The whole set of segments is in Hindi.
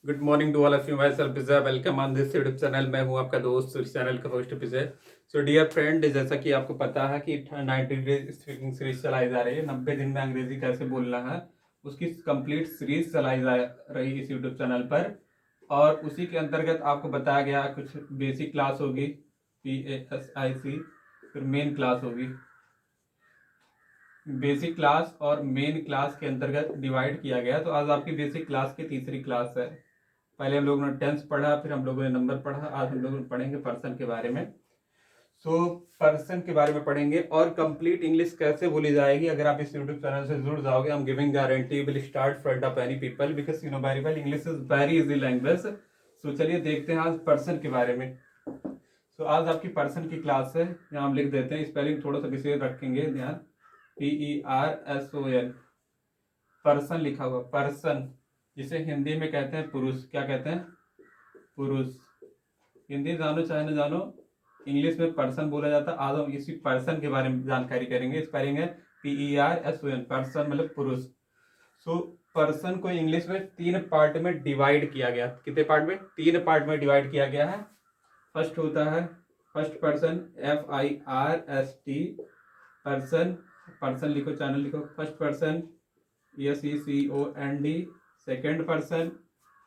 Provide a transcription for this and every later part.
Good morning to all of you. Myself Vijay, welcome on this YouTube channel. मैं हूं आपका दोस्त, इस चैनल का host Vijay. So dear friend, जैसा कि आपको पता है कि 90 डेज स्पीकिंग सीरीज चलाई जा रही है, 90 दिन में अंग्रेजी कैसे बोलना है, उसकी कंप्लीट सीरीज चलाई जा रही है इस यूट्यूब चैनल पर। और उसी के अंतर्गत आपको बताया गया कुछ बेसिक क्लास होगी, PASIC, फिर मेन क्लास होगी। बेसिक क्लास और मेन क्लास के अंतर्गत डिवाइड किया गया। तो आज आपकी बेसिक क्लास की तीसरी क्लास है। पहले हम लोगों ने टेंस पढ़ा, फिर हम लोगों ने नंबर पढ़ा। आज हम लोग पढ़ेंगे पर्सन के बारे में। सो पर्सन के बारे में पढ़ेंगे और कंप्लीट इंग्लिश कैसे बोली जाएगी अगर आप इस यूट्यूब चैनल से जुड़ जाओगे। I am giving guarantee will start front of any people because you know very well English is very easy language. So चलिए देखते हैं आज पर्सन के बारे में। सो आज आपकी पर्सन की क्लास है। यहाँ हम लिख देते हैं, स्पेलिंग थोड़ा सा विशेष रखेंगे ध्यान। PERSON, पर्सन लिखा हुआ, पर्सन जिसे हिंदी में कहते हैं पुरुष। क्या कहते हैं? पुरुष। हिंदी जानो चाहे न जानो, इंग्लिश में पर्सन बोला जाता है। आज हम इसी पर्सन के बारे में जानकारी करेंगे। स्पेलिंग है PERSON, पर्सन मतलब पुरुष। सो पर्सन को इंग्लिश में 3 पार्ट में डिवाइड किया गया। कितने पार्ट में? 3 पार्ट में डिवाइड किया गया है। फर्स्ट होता है first person, FIRST, person. Person लिखो, चैनल लिखो। First person SECOND, second person.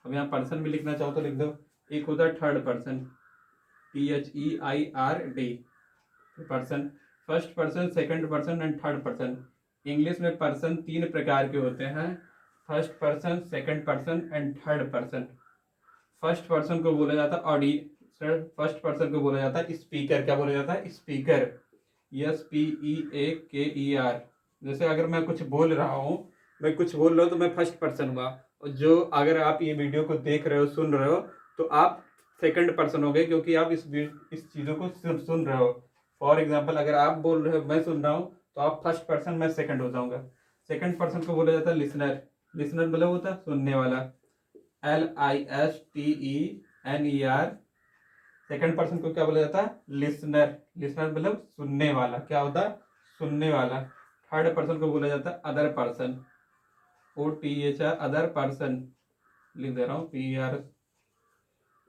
अब यहाँ पर्सन भी लिखना चाहो तो लिख दो। एक होता है third person, THEIRD, person. First person, second person and third person. English में पर्सन 3 प्रकार के होते हैं, first person, second person and third person. First person को बोला जाता है फर्स्ट पर्सन को बोला जाता है स्पीकर। क्या बोला जाता है? स्पीकर। SPEAKER। जैसे अगर मैं कुछ बोल रहा हूँ, तो मैं फर्स्ट पर्सन हुआ। और जो अगर आप ये वीडियो को देख रहे हो, सुन रहे हो, तो आप सेकंड पर्सन हो गए, क्योंकि आप इस चीज़ों को सुन रहे हो। फॉर एग्जाम्पल, अगर आप बोल रहे हो, मैं सुन रहा हूँ, तो आप फर्स्ट पर्सन, मैं सेकंड हो जाऊंगा। सेकंड पर्सन को बोला जाता है लिसनर। लिसनर मतलब होता है सुनने वाला, LISTENER। सेकंड पर्सन को क्या बोला जाता है? लिसनर। लिसनर मतलब सुनने वाला। क्या होता है? सुनने वाला। थर्ड पर्सन को बोला जाता है other person, OTHR, other person लिख दे रहा हूँ, PR,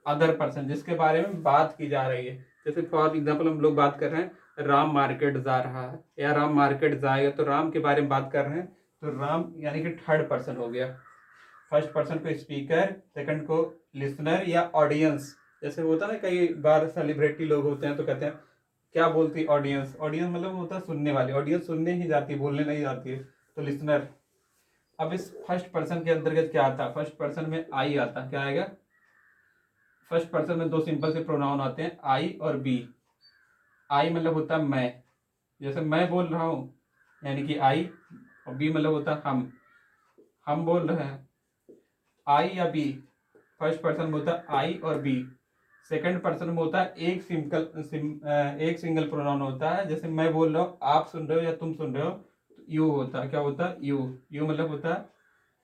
अदर पर्सन, जिसके बारे में बात की जा रही है। जैसे फॉर एग्जाम्पल हम लोग बात कर रहे हैं, राम मार्केट जा रहा है या राम मार्केट जाएगा, तो राम के बारे में बात कर रहे हैं, तो राम यानी कि थर्ड पर्सन हो गया। फर्स्ट पर्सन को स्पीकर, सेकंड को लिसनर या ऑडियंस। जैसे होता है ना, कई बार सेलिब्रिटी लोग होते हैं तो कहते हैं क्या बोलती ऑडियंस। ऑडियंस मतलब होता है सुनने वाली। ऑडियंस सुनने ही जाती है, बोलने नहीं जाती है, तो लिसनर। अब इस फर्स्ट पर्सन के अंतर्गत क्या आता है? फर्स्ट पर्सन में आई आता है। क्या आएगा? फर्स्ट पर्सन में 2 सिंपल से प्रोनाउन आते हैं, आई और बी। आई मतलब होता है मैं, जैसे मैं बोल रहा हूँ यानी कि आई, और बी मतलब होता है हम बोल रहे हैं। आई या बी, फर्स्ट पर्सन में होता है आई और बी। सेकंड पर्सन में होता है एक सिंगल प्रोनाउन होता है। जैसे मैं बोल रहा हूँ, आप सुन रहे हो या तुम सुन रहे हो, तो यू होता है। क्या होता है? यू। यू मतलब होता है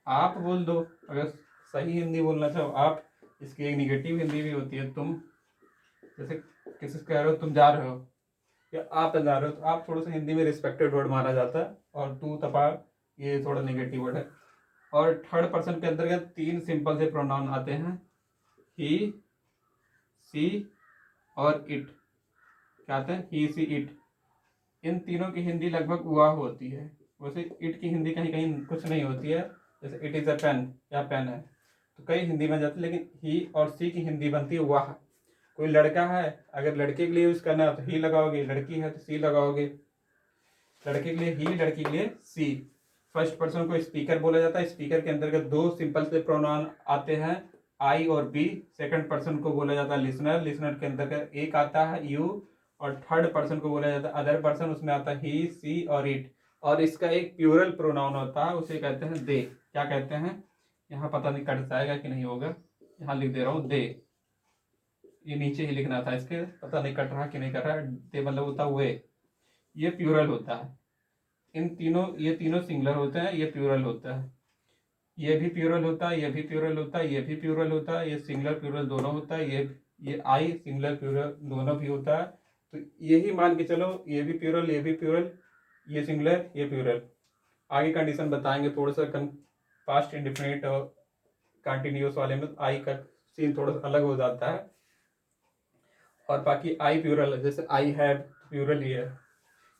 आप बोल दो, अगर सही हिंदी बोलना चाहो आप। इसकी एक निगेटिव हिंदी भी होती है, तुम। जैसे किसी से कह रहे हो तुम जा रहे हो या आप जा रहे हो, तो आप थोड़ा सा हिंदी में रिस्पेक्टेड वर्ड माना जाता है, और तू तपा ये थोड़ा नेगेटिव वर्ड है। और थर्ड पर्सन के अंतर्गत 3 सिंपल से प्रोनाउन आते हैं, ही, सी और इट। क्या आते हैं? ही, सी, इट। इन तीनों की हिंदी लगभग वाह होती है। वैसे इट की हिंदी कहीं कहीं कुछ नहीं होती है, जैसे इट इज़ अ पेन या पेन है, तो कई हिंदी बन जाती है, लेकिन ही और सी की हिंदी बनती है वाह। कोई लड़का है, अगर लड़के के लिए यूज करना है तो ही लगाओगे, लड़की है तो सी लगाओगे। लड़के के लिए ही, लड़की के लिए सी। फर्स्ट पर्सन को स्पीकर बोला जाता है। स्पीकर के अंतर्गत 2 सिंपल से प्रोनाउन आते हैं, आई और बी। सेकंड पर्सन को बोला जाता है लिसनर। लिसनर के अंतर्गत एक आता है यू, और थर्ड पर्सन को बोला जाता है अदर पर्सन। उसमें आता है ही, सी और इट। और इसका एक प्यूरल प्रोनाउन होता है, उसे कहते हैं दे। क्या कहते हैं? यहाँ पता नहीं कट जाएगा कि नहीं होगा, यहाँ लिख दे रहा हूँ दे। ये नीचे ही लिखना था इसके, पता नहीं कट रहा कि नहीं कट रहा। दे मतलब होता है वे, ये प्यूरल होता है। ये तीनों सिंगुलर होते हैं, ये प्यूरल होता है। ये भी प्यूरल होता है, ये भी प्यूरल होता है, ये भी प्यूरल होता है, ये सिंगुलर प्यूरल दोनों होता है। ये आई सिंगुलर प्यूरल दोनों भी होता है। तो यही मान के चलो, ये भी प्यूरल, ये भी प्यूरल, ये सिंगुलर, ये प्यूरल। आगे कंडीशन बताएंगे थोड़ा सा, पास्ट इंडिफिनिट और कंटिन्यूस वाले में आई का सीन थोड़ा सा अलग हो जाता है। और बाकी आई प्यूरल है, जैसे आई हैव प्यूरल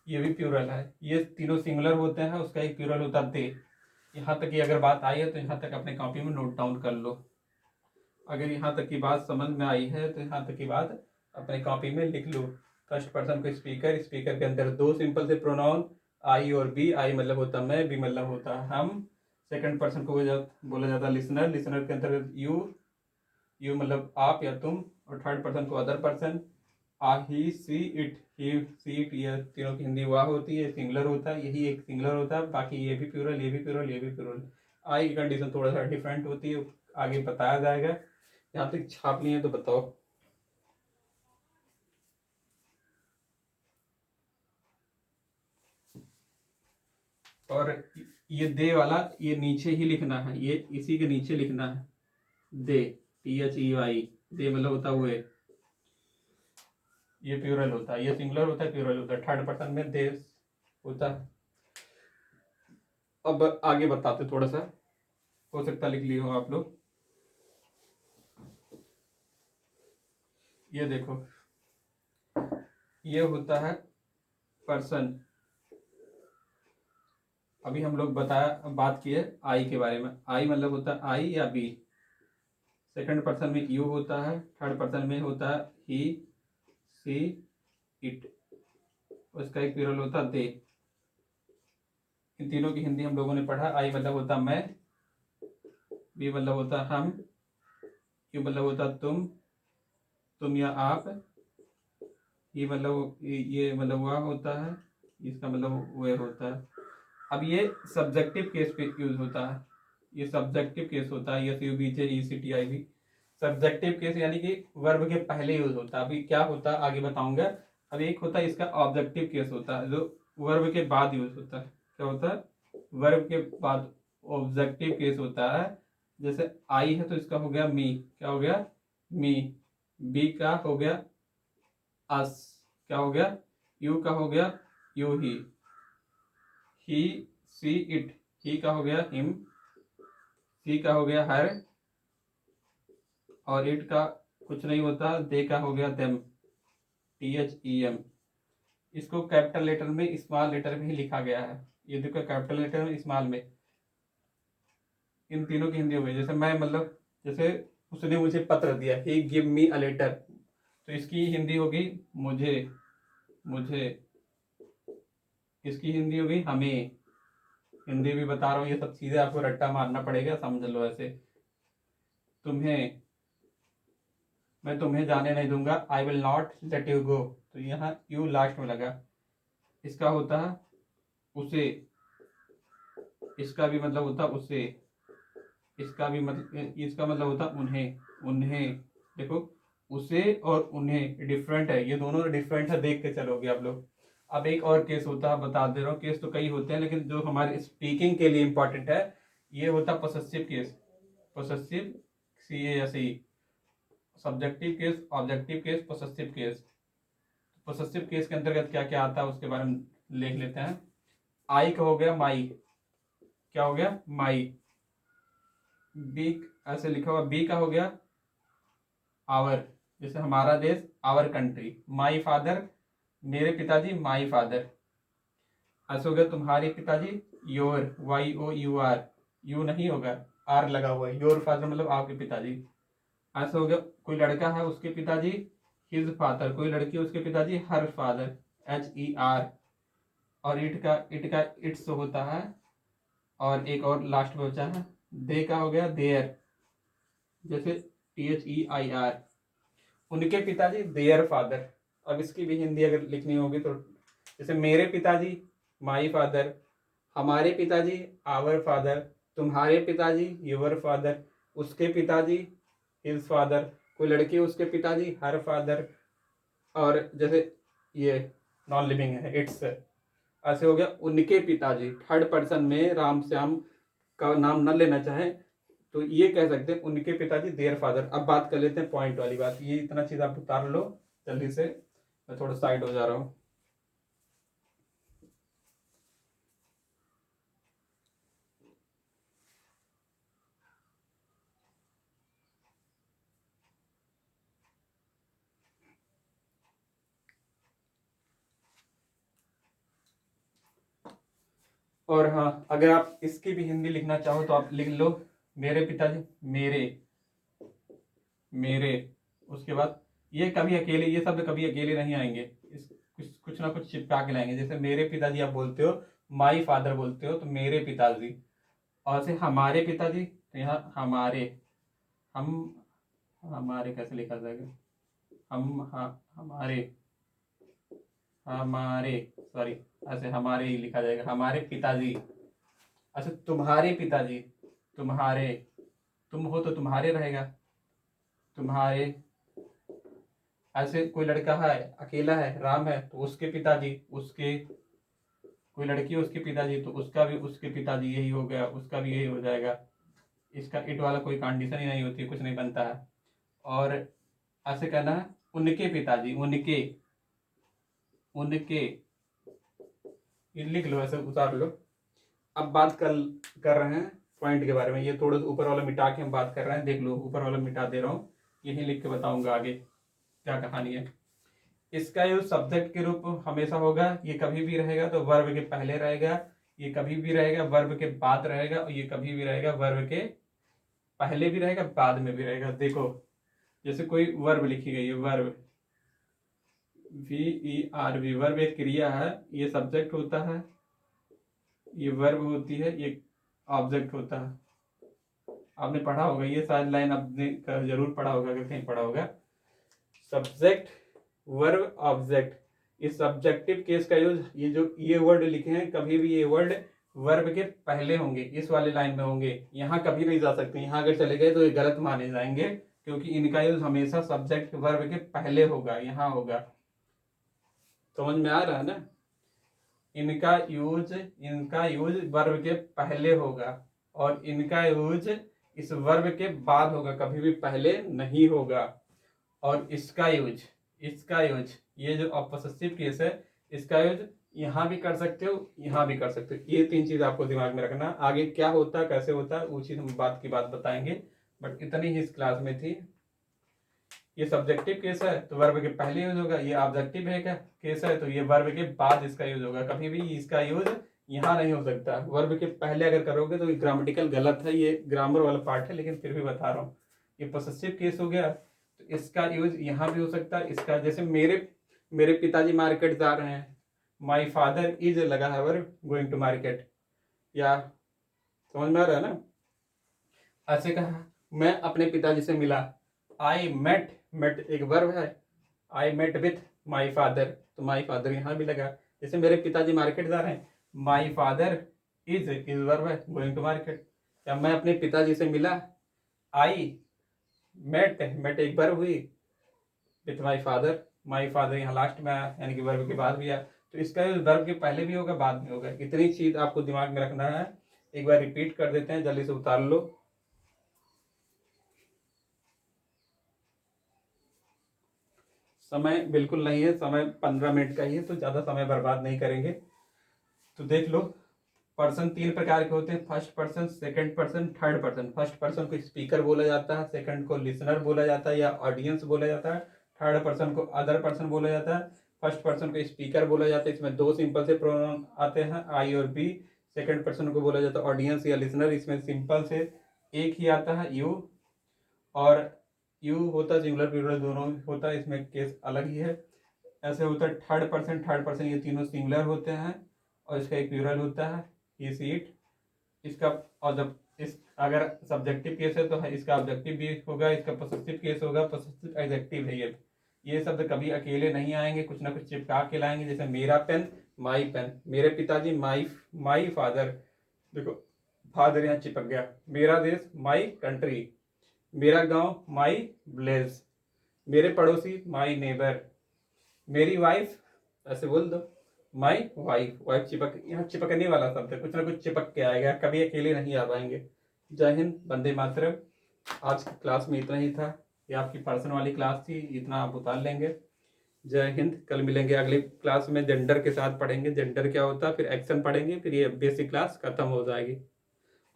ये भी प्यूरल है। ये तीनों सिंगुलर होते हैं, उसका एक प्यूरल होता है दे। यहाँ तक की अगर बात आई है तो यहाँ तक अपने कॉपी में नोट डाउन कर लो। अगर यहाँ तक की बात समझ में आई है तो यहाँ तक की बात अपने कॉपी में लिख लो। फर्स्ट पर्सन को स्पीकर, स्पीकर के अंदर दो सिंपल से प्रोनाउन आई और बी। आई मतलब होता मैं, बी मतलब होता हम। सेकंड पर्सन को बोला जाता लिसनर, लिसनर के अंदर यू मतलब आप या तुम। और थर्ड पर्सन को other person, ah he see it, he see it. ये तीनों की हिंदी वाह होती है, सिंगुलर होता है, यही एक सिंगुलर होता है। बाकी ये भी प्यूरल, ये भी प्यूरल, ये भी प्यूरल। आई की कंडीशन थोड़ा सा डिफरेंट होती है, आगे बताया जाएगा। यहाँ तक छाप लिए तो बताओ। और ये दे वाला ये नीचे ही लिखना है, ये इसी के नीचे लिखना है। दे, THEY, दे मतलब होता हुए। ये प्यूरल होता है, ये सिंगुलर होता है, प्यूरल होता है। थर्ड पर्सन में दे होता है। अब आगे बताते थोड़ा सा, हो सकता लिख लिए हो आप लोग। ये देखो, ये होता है पर्सन। अभी हम लोग बात किए आई के बारे में। आई मतलब होता है आई या बी। सेकंड पर्सन में यू होता है, थर्ड पर्सन में होता है ही, सी, इट। उसका एक प्लूरल होता है दे। इन तीनों की हिंदी हम लोगों ने पढ़ा। आई मतलब होता मैं, बी मतलब होता हम, यू मतलब होता तुम या आप, ये मतलब ये मतलब वह होता है, इसका मतलब वह होता है। अब ये सब्जेक्टिव केस पे यूज होता है, ये सब्जेक्टिव केस होता है। SUBJECTIV सब्जेक्टिव केस, यानी कि वर्ब के पहले यूज होता है। अभी क्या होता है आगे बताऊंगा। अब एक होता है इसका ऑब्जेक्टिव केस होता है, जो वर्ब के बाद यूज होता है। क्या होता है? वर्ब के बाद ऑब्जेक्टिव केस होता है। जैसे आई है तो इसका हो गया मी। क्या हो गया? मी। बी का हो गया अस। क्या हो गया? यू का हो गया यू ही सी इट। ही का हो गया हिम। सी का हो गया हर। और इट का कुछ नहीं होता, दे का हो गया देम। THEM। इसको कैपिटल लेटर में, स्मॉल लेटर में ही लिखा गया है। ये देखो, कैपिटल लेटर में, स्मॉल में। इन तीनों की हिंदी हो गई। जैसे मैं मतलब, जैसे उसने मुझे पत्र दिया, ही गिव मी अ लेटर, तो इसकी हिंदी होगी मुझे, मुझे। इसकी हिंदी होगी हमें। हिंदी भी बता रहा हूँ, ये सब चीजें आपको रट्टा मारना पड़ेगा, समझ लो ऐसे। तुम्हें, मैं तुम्हें जाने नहीं दूंगा, I will not let you go. तो यहाँ यू लास्ट में लगा। इसका होता है उसे। इसका भी मतलब होता उसे। इसका भी मतलब, इसका मतलब होता उन्हें, उन्हें। देखो, उसे और उन्हें डिफरेंट है, ये दोनों डिफरेंट है, देख के चलोगे आप लोग। अब एक और केस होता है, बता दे रहा हूँ। केस तो कई होते हैं, लेकिन जो हमारे स्पीकिंग के लिए इंपॉर्टेंट है, ये होता possessive case. Possessive, CASE। Subjective case, objective case, possessive case. Possessive case के अंतर्गत क्या क्या आता है उसके बारे में लिख लेते हैं। आई का हो गया माई। क्या हो गया? माई। बी ऐसे लिखा हुआ, बी का हो गया आवर, जैसे हमारा देश, आवर कंट्री। माई फादर, मेरे पिताजी, माई फादर। ऐसे हो गया तुम्हारे पिताजी, योर, YOUR। यू नहीं होगा, आर लगा हुआ है। योर फादर मतलब आपके पिताजी। ऐसा हो गया, कोई लड़का है उसके पिताजी, हिज फादर। कोई लड़की है उसके पिताजी, हर फादर, HER। और इट का इट्स होता है। और एक और लास्ट में बचा है, दे का हो गया देयर, जैसे THEIR। उनके पिताजी, देयर फादर। अब इसकी भी हिंदी अगर लिखनी होगी तो, जैसे मेरे पिताजी, माई फादर। हमारे पिताजी, आवर फादर। तुम्हारे पिताजी, योर फादर। उसके पिताजी, हिज फादर। कोई लड़की है उसके पिताजी, हर फादर। और जैसे ये नॉन लिविंग है, इट्स। ऐसे हो गया उनके पिताजी। थर्ड पर्सन में राम श्याम का नाम न लेना चाहे तो ये कह सकते हैं उनके पिताजी, देयर फादर। अब बात कर लेते हैं पॉइंट वाली बात। ये इतना चीज आप उतार लो जल्दी से, मैं थोड़ा साइड हो जा रहा हूँ। और हाँ, अगर आप इसकी भी हिंदी लिखना चाहो तो आप लिख लो, मेरे पिताजी, मेरे, मेरे। उसके बाद ये कभी अकेले, ये शब्द कभी अकेले नहीं आएंगे, इस कुछ ना कुछ चिपका के लाएंगे। जैसे मेरे पिताजी आप बोलते हो, माई फादर बोलते हो, तो मेरे पिताजी। और से हमारे पिताजी, तो यहाँ हमारे, हम, हमारे कैसे लिखा जाएगा, हमारे, हमारे, सॉरी, ऐसे हमारे ही लिखा जाएगा, हमारे पिताजी। अच्छा, तुम्हारे पिताजी, तुम्हारे, तुम हो तो तुम्हारे रहेगा, तुम्हारे। ऐसे कोई लड़का है, अकेला है, राम है, तो उसके पिताजी, उसके। कोई लड़की है, उसके पिताजी, तो उसका भी उसके पिताजी, यही हो गया, उसका भी यही हो जाएगा। इसका इट वाला कोई कंडीशन ही नहीं होती, कुछ नहीं बनता है। और ऐसे कहना है, उनके पिताजी, उनके, उनके, ये लिख लो, ऐसे उतार लो। अब बात कर रहे हैं पॉइंट के बारे में। ये थोड़ा ऊपर वाला मिटा के हम बात कर रहे हैं, देख लो, ऊपर वाला मिटा दे रहा हूँ, यही लिख के बताऊंगा आगे क्या कहानी है। इसका यूज सब्जेक्ट के रूप हमेशा होगा, ये कभी भी रहेगा तो वर्ब के पहले रहेगा, ये कभी भी रहेगा वर्ब के बाद रहेगा, और ये कभी भी रहेगा वर्ब के पहले भी रहेगा, बाद में भी रहेगा। देखो, जैसे कोई वर्ब लिखी गई है, वर्ब, VERB, वर्ब एक क्रिया है, ये सब्जेक्ट होता है, ये वर्ब होती है, ये ऑब्जेक्ट होता है। आपने पढ़ा होगा ये शायद लाइन, आपने जरूर पढ़ा होगा, अगर कहीं पढ़ा होगा, सब्जेक्ट, वर्ब, ऑब्जेक्ट। इस सब्जेक्टिव केस का यूज, ये जो ये वर्ड लिखे हैं, कभी भी ये वर्ड वर्ब के पहले होंगे, इस वाले लाइन में होंगे, यहाँ कभी नहीं जा सकते। यहाँ अगर चले गए तो ये गलत माने जाएंगे, क्योंकि इनका यूज हमेशा सब्जेक्ट वर्ब के पहले होगा, यहाँ होगा। समझ में आ रहा है ना? इनका यूज वर्ब के पहले होगा, और इनका यूज इस वर्ब के बाद होगा, कभी भी पहले नहीं होगा। और इसका यूज, ये जो अपोजिटिव केस है, इसका यूज यहाँ भी कर सकते हो, यहाँ भी कर सकते हो। ये तीन चीज आपको दिमाग में रखना। आगे क्या होता है, कैसे होता है, वो चीज हम बात की बात बताएंगे, बट इतनी ही इस क्लास में थी। ये सब्जेक्टिव केस है तो वर्ब के पहले यूज होगा, ये ऑब्जेक्टिव है क्या केस है तो ये वर्ब के बाद इसका यूज होगा, कभी भी इसका यूज यहाँ नहीं हो सकता। वर्ब के पहले अगर करोगे तो ये ग्रामेटिकल गलत है, ये ग्रामर वाला पार्ट है, लेकिन फिर भी बता रहा हूँ। ये पॉसेसिव केस हो गया, तो इसका यूज यहाँ भी हो सकता है। इसका जैसे मेरे पिताजी मार्केट जा रहे हैं, माई फादर इज लगा है वर्ब, गोइंग टू मार्केट। या समझ में आ रहा है ना? ऐसे कहा, मैं अपने पिताजी से मिला, आई मेट, मेट एक वर्ब है, I met with my father, तो माई फादर यहाँ भी लगा। जैसे मेरे पिताजी मार्केट जा रहे हैं, माई फादर इज वर्ब है, गोइंग टू मार्केट। या मैं अपने पिताजी से मिला, आई मेट, मेट एक वर्ब हुई, विथ माई फादर यहाँ लास्ट में आया, यानी कि वर्ब के बाद भी आया। तो इसका वर्ब के पहले भी होगा, बाद में होगा। इतनी चीज आपको दिमाग में रखना है। एक बार रिपीट कर देते हैं, जल्दी से उतार लो। समय बिल्कुल नहीं है, समय 15 मिनट का ही है, तो ज़्यादा समय बर्बाद नहीं करेंगे। तो देख लो, पर्सन तीन प्रकार के होते हैं, first person, second person, third person. First person को स्पीकर बोला जाता है, सेकंड को लिसनर बोला जाता है या ऑडियंस बोला जाता है, थर्ड पर्सन को अदर पर्सन बोला जाता है। फर्स्ट पर्सन को स्पीकर बोला जाता है, इसमें दो सिंपल से प्रोनाउन आते हैं, आई और बी। सेकंड पर्सन को बोला जाता है ऑडियंस या लिसनर, इसमें सिंपल से एक ही आता है, यू। और यू होता है सिंगुलर प्लूरल दोनों होता है, इसमें केस अलग ही है। ऐसे होता है थर्ड पर्सन, ये तीनों सिंगुलर होते हैं, और इसका एक प्लूरल होता है, ही सी इट। इसका, और जब इस अगर सब्जेक्टिव केस है तो इसका ऑब्जेक्टिव भी होगा, इसका पॉसेसिव केस होगा, पॉसेसिव एडजेक्टिव है ये शब्द कभी अकेले नहीं आएंगे, कुछ ना कुछ चिपका के लाएंगे। जैसे मेरा पेन, माई पेन, मेरे पिताजी, माई फादर। देखो, फादर यहाँ चिपक गया। मेरा देश, माई कंट्री। मेरा गांव, माई विलेज। मेरे पड़ोसी, माई नेबर। मेरी वाइफ, ऐसे बोल दो, माई वाइफ। वाइफ चिपक, यहाँ चिपकने वाला शब्द है, कुछ ना कुछ चिपक के आएगा, कभी अकेले नहीं आ पाएंगे। जय हिंद, वंदे मातरम। आज की क्लास में इतना ही था, ये आपकी पर्सन वाली क्लास थी, इतना आप उतार लेंगे। जय हिंद, कल मिलेंगे अगली क्लास में, जेंडर के साथ पढ़ेंगे, जेंडर क्या होता है, फिर एक्शन पढ़ेंगे, फिर ये बेसिक क्लास खत्म हो जाएगी।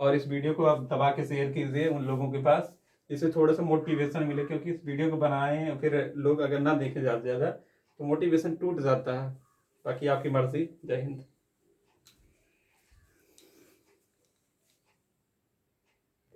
और इस वीडियो को आप दबा के शेयर कीजिए उन लोगों के पास, जिससे थोड़ा सा मोटिवेशन मिले, क्योंकि इस वीडियो को बनाए फिर लोग अगर ना देखें ज़्यादा से ज़्यादा तो मोटिवेशन टूट जाता है। बाकी आपकी मर्जी। जय हिंद।